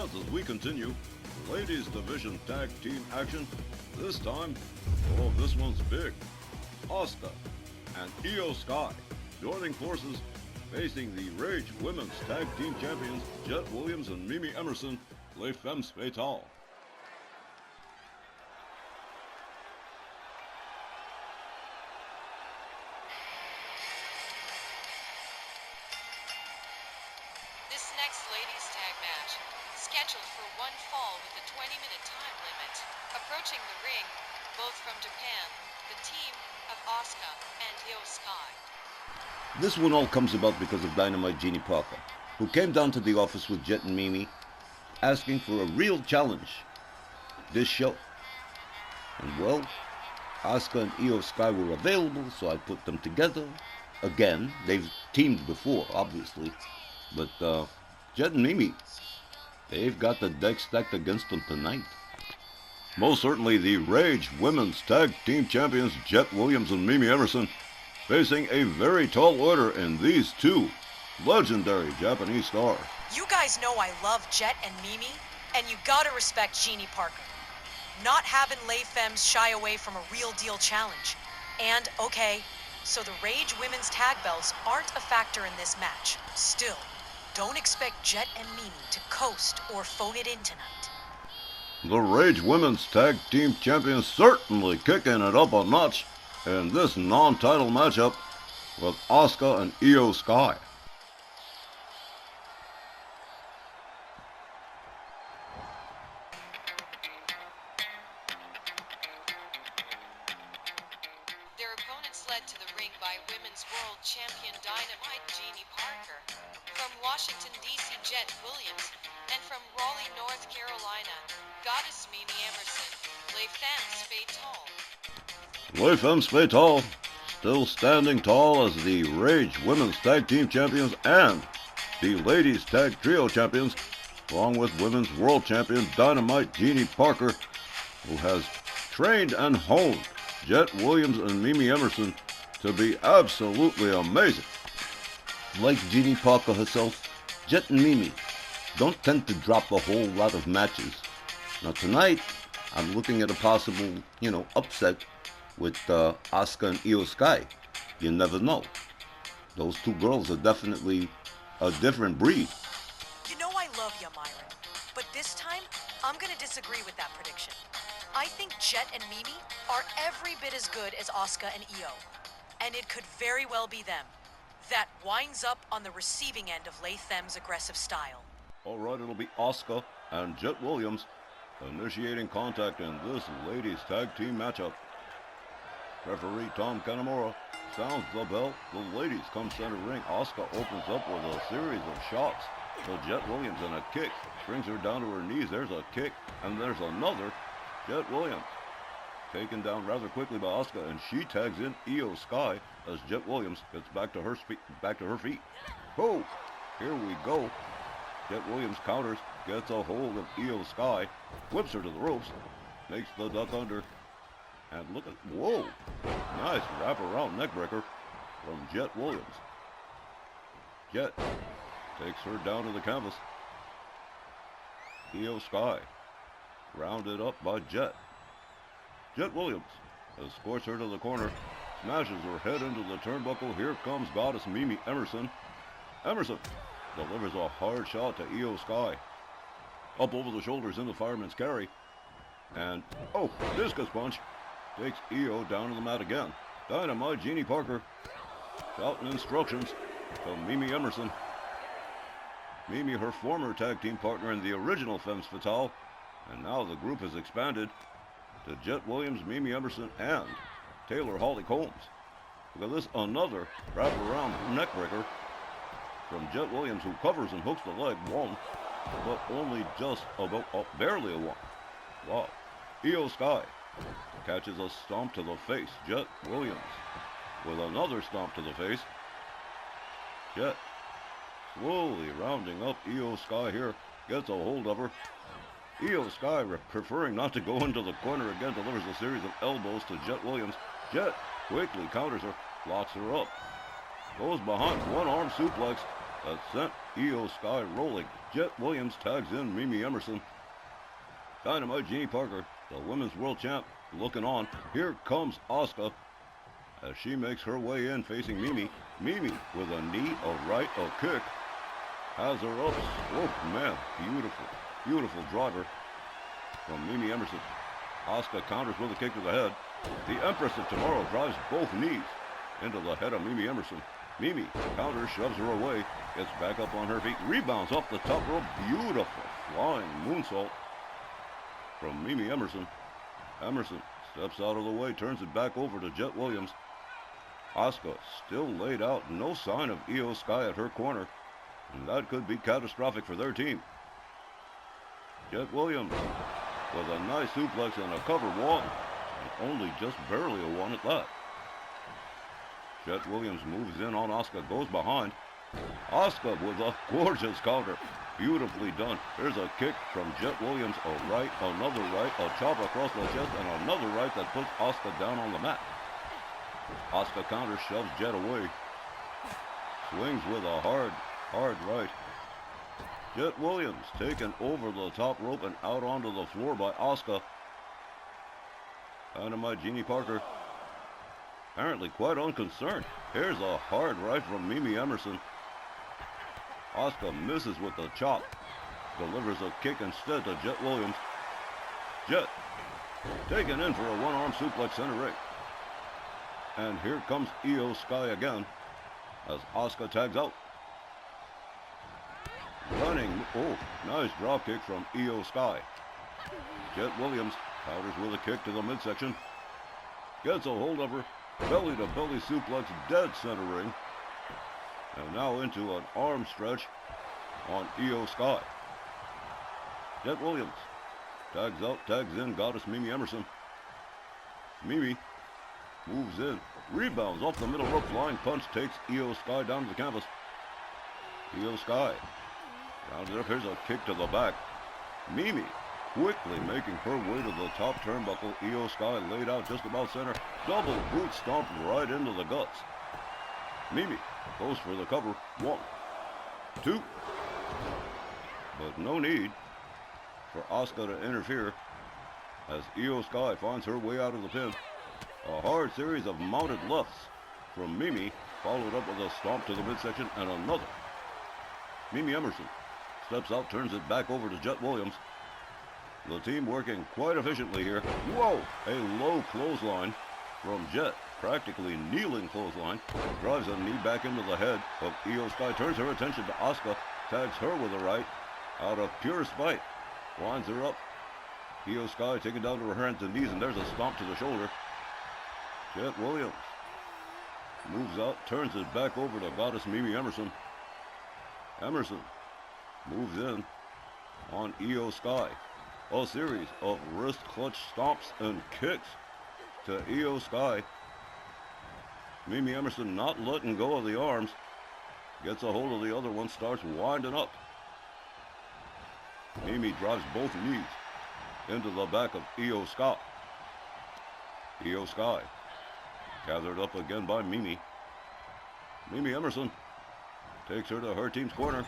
Fans, as we continue, ladies division tag team action. This time, oh, this one's big. Asuka and Io Sky joining forces, facing the Rage Women's Tag Team Champions Jet Williams and Mimi Emerson, Les Femmes Fatale. This next ladies tag match, scheduled for one fall with a 20-minute time limit. Approaching the ring, both from Japan, the team of Asuka and Io Sky. This one all comes about because of Dynamite Genie Parker, who came down to the office with Jet and Mimi, asking for a real challenge this show. And well, Asuka and Io Sky were available, so I put them together. Again, they've teamed before, obviously, but Jet and Mimi, they've got the deck stacked against them tonight. Most certainly the Rage Women's Tag Team Champions Jet Williams and Mimi Emerson facing a very tall order in these two legendary Japanese stars. You guys know I love Jet and Mimi, and you gotta respect Genie Parker. Not having Les Femmes shy away from a real deal challenge. And, okay, so the Rage Women's Tag Belts aren't a factor in this match. Still, don't expect Jet and Mimi to coast or phone it in tonight. The Rage Women's Tag Team Champions certainly kicking it up a notch in this non-title matchup with Asuka and Io Sky. Their opponents led to the ring by Women's World Champion Dynamite Genie Parker, from Washington, D.C. Jet Williams, and from Raleigh, North Carolina, Goddess Mimi Emerson, Les Femmes Fatale. Les Femmes Fatale still standing tall as the Rage Women's Tag Team Champions and the Ladies Tag Trio Champions, along with Women's World Champion Dynamite Genie Parker, who has trained and honed Jet Williams and Mimi Emerson to be absolutely amazing. Like Genie Parker herself, Jet and Mimi don't tend to drop a whole lot of matches. Now tonight, I'm looking at a possible, upset with Asuka and Io Sky. You never know. Those two girls are definitely a different breed. You know I love you, Myron, but this time, I'm gonna disagree with that prediction. I think Jet and Mimi are every bit as good as Asuka and Io, and it could very well be them that winds up on the receiving end of Les Femmes' aggressive style. Alright, it'll be Asuka and Jet Williams initiating contact in this ladies tag team matchup. Referee Tom Kanamura sounds the bell. The ladies come center ring. Asuka opens up with a series of shots to Jet Williams and a kick. Brings her down to her knees. There's a kick and there's another. Jet Williams taken down rather quickly by Asuka, and she tags in Io Sky as Jet Williams gets back to her feet. Oh, here we go. Jet Williams counters, gets a hold of Io Sky, whips her to the ropes, makes the duck under, and look at, whoa, nice wraparound neckbreaker from Jet Williams. Jet takes her down to the canvas. Io Sky rounded up by Jet. Jet Williams escorts her to the corner, smashes her head into the turnbuckle. Here comes Goddess Mimi Emerson. Emerson delivers a hard shot to Io Sky. Up over the shoulders in the fireman's carry. And, oh, discus punch. Takes Io down to the mat again. Dynamite Genie Parker shouting instructions to Mimi Emerson. Mimi, her former tag team partner in the original Femmes Fatale. And now the group has expanded to Jet Williams, Mimi Emerson, and Taylor Holly Combs. Look at this, another wraparound neckbreaker from Jet Williams, who covers and hooks the leg one, but only just about, barely a one. Wow. Io Sky catches a stomp to the face. Jet Williams with another stomp to the face. Jet slowly rounding up Io Sky here, gets a hold of her. Io Sky, preferring not to go into the corner again, delivers a series of elbows to Jet Williams. Jet quickly counters her, locks her up, goes behind, one arm suplex, that sent Io Sky rolling. Jet Williams tags in Mimi Emerson. Dynamite Genie Parker, the women's world champ, looking on. Here comes Asuka as she makes her way in facing Mimi. Mimi with a knee, a right, a kick. Has her up. Oh man, beautiful, beautiful driver from Mimi Emerson. Asuka counters with a kick to the head. The Empress of Tomorrow drives both knees into the head of Mimi Emerson. Mimi counters, shoves her away, gets back up on her feet, rebounds off the top rope. Beautiful flying moonsault from Mimi Emerson. Emerson steps out of the way, turns it back over to Jet Williams. Asuka still laid out, no sign of Io Sky at her corner, and that could be catastrophic for their team. Jet Williams with a nice suplex and a cover one, and only just barely a one at that. Jet Williams moves in on Asuka, goes behind. Asuka with a gorgeous counter. Beautifully done. Here's a kick from Jet Williams, a right, another right, a chop across the chest, and another right that puts Asuka down on the mat. Asuka counters, shoves Jet away. Swings with a hard right. Jet Williams taken over the top rope and out onto the floor by Asuka. Dynamite Genie Parker apparently quite unconcerned. Here's a hard right from Mimi Emerson. Asuka misses with the chop. Delivers a kick instead to Jet Williams. Jet taken in for a one-arm suplex center ring. And here comes Io Sky again as Asuka tags out. Running, oh, nice drop kick from Io Sky. Jet Williams counters with a kick to the midsection. Gets a hold of her. Belly to belly suplex, dead center ring. And now into an arm stretch on Io Sky. Jet Williams tags out, tags in Goddess Mimi Emerson. Mimi moves in, rebounds off the middle rope, flying punch takes Io Sky down to the canvas. Io Sky rounded up, here's a kick to the back. Mimi quickly making her way to the top turnbuckle. Io Sky laid out just about center. Double boot stomp right into the guts. Mimi goes for the cover. 1, 2. But no need for Asuka to interfere as Io Sky finds her way out of the pin. A hard series of mounted lefts from Mimi, followed up with a stomp to the midsection and another. Mimi Emerson steps out, turns it back over to Jet Williams. The team working quite efficiently here. Whoa! A low clothesline from Jet, practically kneeling clothesline. Drives a knee back into the head of Io Sky. Turns her attention to Asuka. Tags her with a right out of pure spite. Winds her up. Io Sky taken down to her hands and knees, and there's a stomp to the shoulder. Jet Williams moves out, turns it back over to Goddess Mimi Emerson. Emerson moves in on Io Sky. A series of wrist clutch stomps and kicks to Io Sky. Mimi Emerson not letting go of the arms. Gets a hold of the other one, starts winding up. Mimi drives both knees into the back of Io Sky. Io Sky gathered up again by Mimi. Mimi Emerson takes her to her team's corner.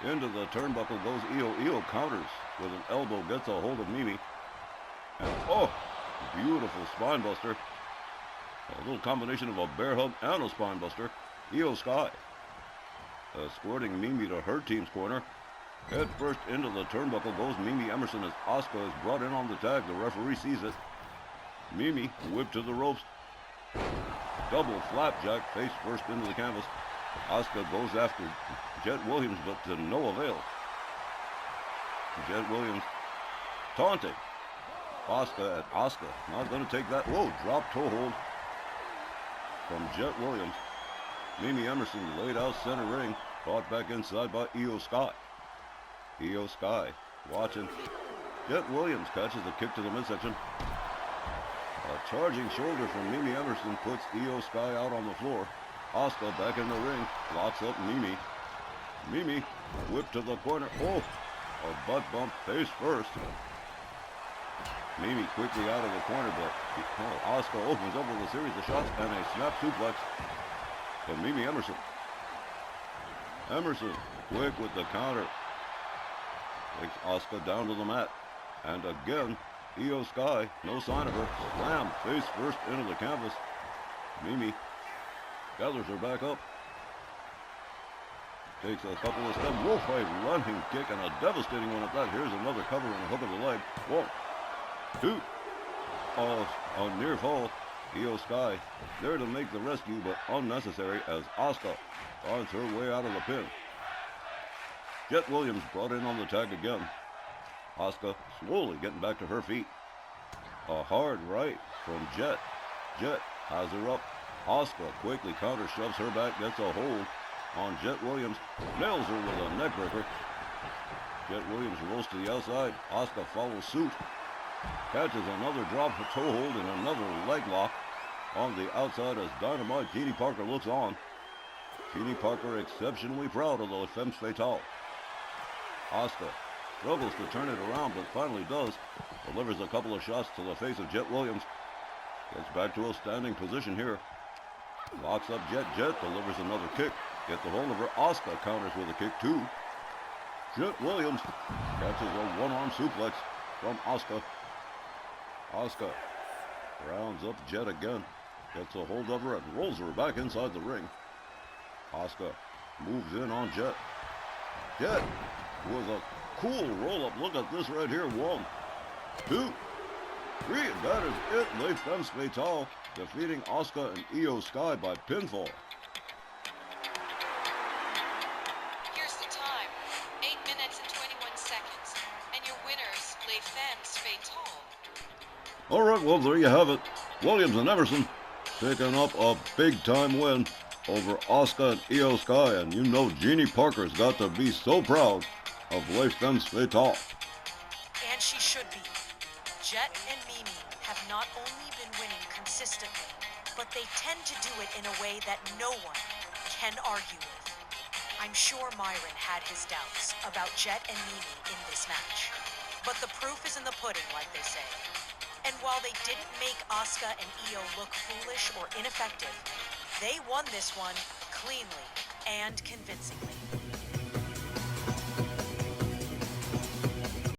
Into the turnbuckle goes Io. Io counters with an elbow, gets a hold of Mimi. And oh, beautiful spine buster. A little combination of a bear hug and a spine buster. Io Sky escorting Mimi to her team's corner. Head first into the turnbuckle goes Mimi Emerson as Asuka is brought in on the tag. The referee sees it. Mimi whipped to the ropes. Double flapjack face first into the canvas. Asuka goes after Jet Williams, but to no avail. Jet Williams taunting Asuka at Asuka. Not going to take that. Whoa, drop toe hold from Jet Williams. Mimi Emerson laid out center ring. Brought back inside by Io Sky. Io Sky watching. Jet Williams catches a kick to the midsection. A charging shoulder from Mimi Emerson puts Io Sky out on the floor. Asuka back in the ring, locks up Mimi. Mimi whipped to the corner. Oh, a butt bump face first. Mimi quickly out of the corner, but Asuka opens up with a series of shots and a snap suplex from Mimi Emerson. Emerson, quick with the counter. Takes Asuka down to the mat. And again, Io Sky, no sign of her. Slam, face first into the canvas. Mimi gathers her back up. Takes a couple of steps. Wolfwave running kick and a devastating one at that. Here's another cover and a hook of the leg. 1, 2. Oh, a near fall. Io Sky there to make the rescue, but unnecessary as Asuka finds her way out of the pin. Jet Williams brought in on the tag again. Asuka slowly getting back to her feet. A hard right from Jet. Jet has her up. Asuka quickly counter shoves her back, gets a hold on Jet Williams, nails her with a neckbreaker. Jet Williams rolls to the outside. Asuka follows suit. Catches another drop toe hold and another leg lock on the outside as Dynamite Genie Parker looks on. Genie Parker exceptionally proud of the Femmes Fatale. Asuka struggles to turn it around, but finally does. Delivers a couple of shots to the face of Jet Williams. Gets back to a standing position here. Locks up Jet. Jet delivers another kick. Gets a hold of her. Asuka counters with a kick too. Jet Williams catches a one-arm suplex from Asuka. Asuka rounds up Jet again. Gets a hold of her and rolls her back inside the ring. Asuka moves in on Jet. Jet with a cool roll-up. Look at this right here. 1, 2, 3. And that is it. Les Femmes Fatale defeating Asuka and Io Sky by pinfall. Here's the time. 8 minutes and 21 seconds. And your winners, Les Femmes Fatale. All right, well, there you have it. Williams and Emerson picking up a big-time win over Asuka and Io Sky. And you know Genie Parker's got to be so proud of Les Femmes Fatale. And she should be. Jet and Mimi have not only been winning consistently, but they tend to do it in a way that no one can argue with. I'm sure Myron had his doubts about Jet and Mimi in this match. But the proof is in the pudding, like they say. And while they didn't make Asuka and Io look foolish or ineffective, they won this one cleanly and convincingly.